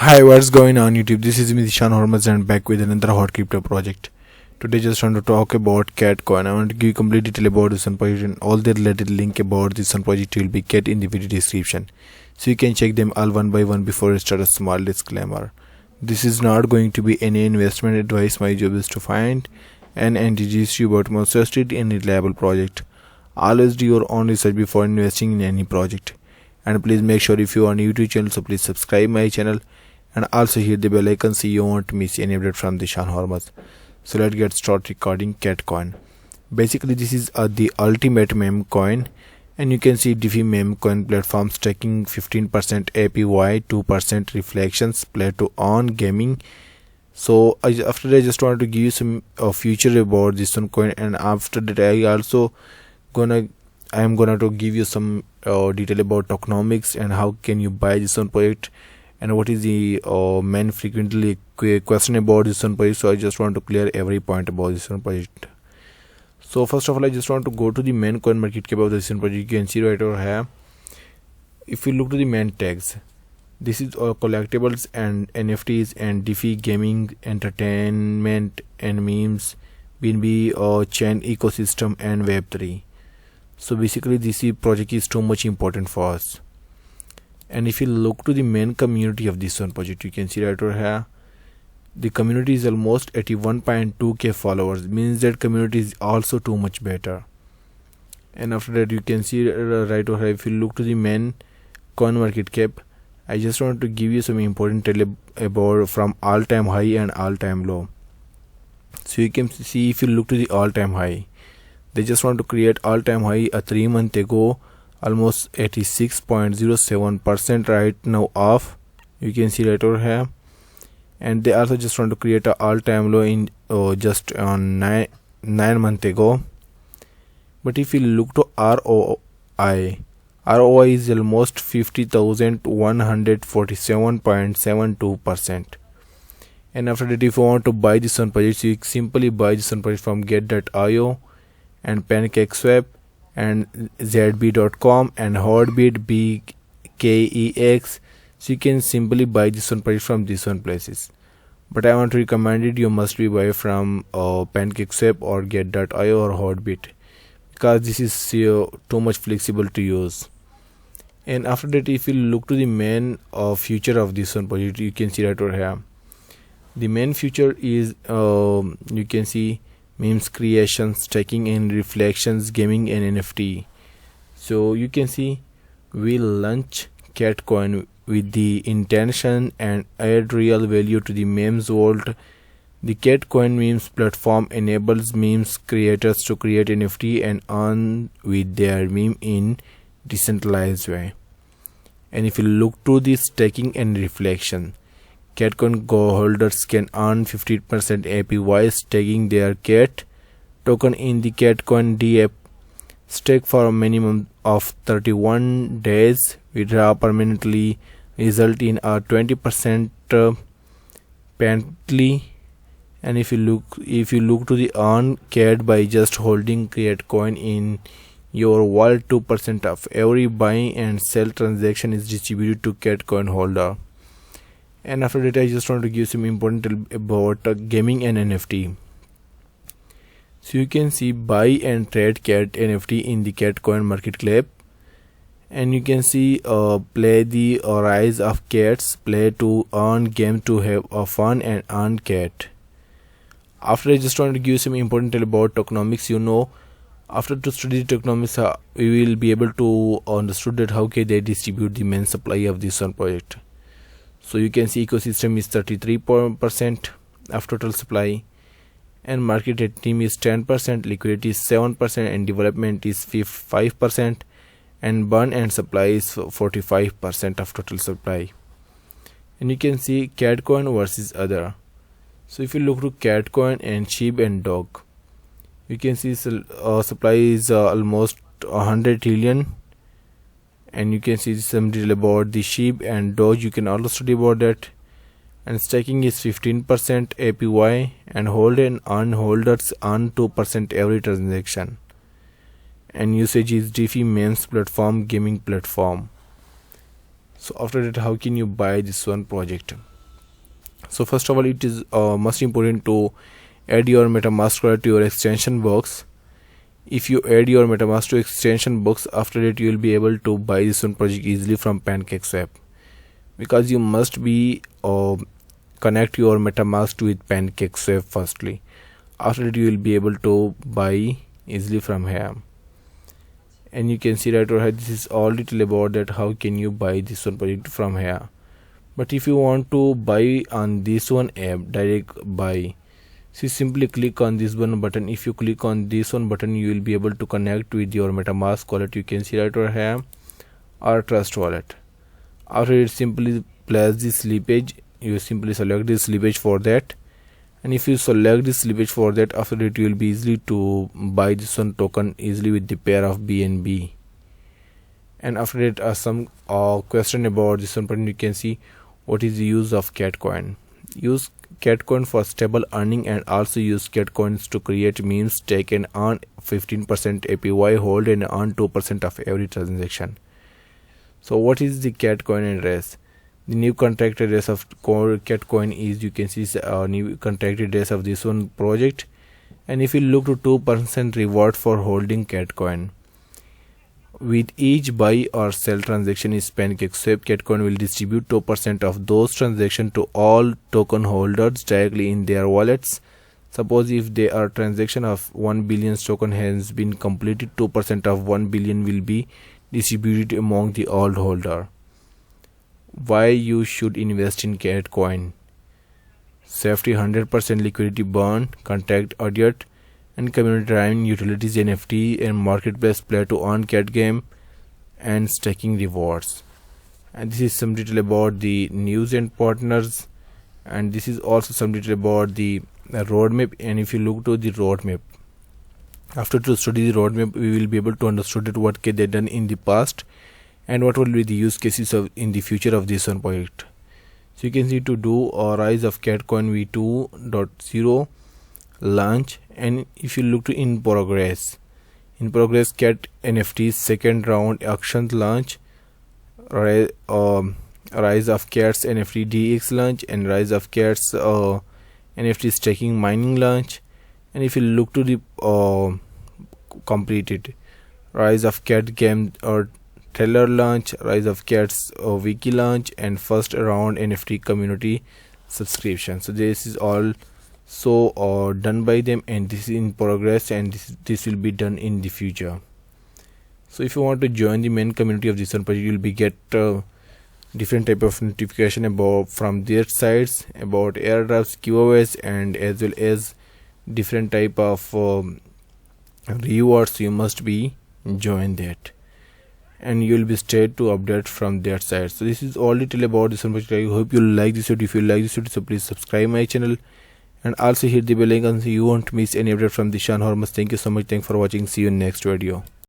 Hi, what's going on YouTube? This is me Dishan Hormuz and back with another hot crypto project. Today just want to talk about Catecoin. I want to give you complete detail about this one project and all the related link about this one project will be kept in the video description. So you can check them all one by one before I start. A small disclaimer. This is not going to be any investment advice. My job is to find and introduce you about most trusted and reliable project. Always do your own research before investing in any project. And please make sure if you are new to channel, so please subscribe my channel and also hit the bell icon so you won't miss any update from Dishan Hormuz. So let's get started recording Catecoin. Basically this is the ultimate meme coin, and you can see DeFi meme coin platform taking 15% APY, 2% reflections, play to earn gaming. So after that I just wanted to give you some future about this one coin, and after that I am gonna to give you some detail about tokenomics and how can you buy this one project and what is the main frequently question about this one project. So I just want to clear every point about this one project. So first of all, I just want to go to the main coin market cap of this one project. You can see right over here. If you look to the main tags, this is all collectibles and NFTs and DeFi gaming, entertainment and memes, BNB or chain ecosystem and Web3. So basically this project is too much important for us. And if you look to the main community of this one project, you can see right over here, the community is almost 81.2k followers, means that community is also too much better. And after that you can see right over here, if you look to the main coin market cap, I just want to give you some important tell about from all-time high and all-time low. So you can see, if you look to the all-time high, they just want to create all-time high 3 months ago, almost 86.07% right now off. You can see right over here. And they also just want to create an all-time low in just on 9 months ago. But if you look to ROI is almost 50,147.72%. And after that, if you want to buy this one project, you simply buy this one project from get.io and PancakeSwap and zb.com and HODL BKEX. So you can simply buy this one project from this one places, but I want to recommend it you must be buy from PancakeSwap or get.io or HODL, because this is too much flexible to use. And after that, if you look to the main future of this one project, you can see right over here, the main future is you can see memes creation, staking and reflections, gaming and NFT. So you can see we'll launch Catecoin with the intention and add real value to the memes world. The Catecoin memes platform enables memes creators to create NFT and earn with their meme in decentralized way. And if you look to the staking and reflection, Catecoin holders can earn 15% APY staking their Cat token in the Catecoin DApp. Stake for a minimum of 31 days. Withdraw permanently result in a 20% penalty. And if you look to the earn Cat by just holding Catecoin in your wallet, 2% of every buy and sell transaction is distributed to Catecoin holder. And after that, I just want to give some important about gaming and NFT. So you can see buy and trade Cat NFT in the Catecoin market cap, and you can see play the rise of cats, play to earn, game to have fun and earn cat. After, I just want to give some important about tokenomics. After to study tokenomics, we will be able to understand that how can they distribute the main supply of this one project. So you can see ecosystem is 33% of total supply, and market team is 10%, liquidity is 7%, and development is 5%, and burn and supply is 45% of total supply. And you can see Catecoin versus other. So if you look to Catecoin and sheep and dog, you can see supply is almost 100 trillion. And you can see some detail about the sheep and dog. You can also study about that. And staking is 15% APY, and hold and earn holders earn 2% every transaction. And usage is DeFi memes platform, gaming platform. So after that, how can you buy this one project? So first of all, it is most important to add your MetaMask wallet to your extension box. If you add your MetaMask to extension box, after that you will be able to buy this one project easily from PancakeSwap, because you must be connect your MetaMask with PancakeSwap firstly. After that you will be able to buy easily from here. And you can see right over here, this is all detail about that how can you buy this one project from here. But if you want to buy on this one app, direct buy, so simply click on this one button. If you click on this one button, you will be able to connect with your MetaMask wallet. You can see right over here, or Trust wallet. After it, simply place the slippage. You simply select this slippage for that, and if you select this slippage for that, after that you will be easily to buy this one token easily with the pair of BNB. And after that, some question about this one button. You can see what is the use of Catecoin. Use Catecoin for stable earning, and also use Catecoins to create memes, take and earn 15% APY, hold and earn 2% of every transaction. So what is the Catecoin address? The new contract address of Catecoin is, you can see a new contract address of this one project. And if you look to 2% reward for holding Catecoin, with each buy or sell transaction is PancakeSwap, Catecoin will distribute 2% of those transactions to all token holders directly in their wallets. Suppose if there are transaction of 1 billion token has been completed, 2% of 1 billion will be distributed among the all holder. Why you should invest in Catecoin? Safety, 100% liquidity burn, contract audit, and community driven utilities, NFT and marketplace play to earn cat game and staking rewards. And this is some detail about the news and partners, and this is also some detail about the roadmap. And if you look to the roadmap, after to study the roadmap, we will be able to understand what they done in the past and what will be the use cases of in the future of this one project. So you can see to do a rise of Catecoin v2.0 launch. And if you look to in progress Cat NFT's second round auctions launch, rise of Cat's NFT DX launch, and rise of Cat's NFT staking mining launch. And if you look to the completed rise of Cat game or trailer launch, rise of Cat's wiki launch, and first round NFT community subscription. So this is all done by them, and this is in progress, and this will be done in the future. So if you want to join the main community of this one project, you will be get different type of notification about from their sites about airdrops, giveaways, and as well as different type of rewards. You must be join that, and you will be stayed to update from their side. So this is all detail about this one project. I hope you like this video. If you like this video, so please subscribe my channel and also hit the bell icon so you won't miss any update from the Shan Hormus. Thank you so much. Thanks for watching. See you in next video.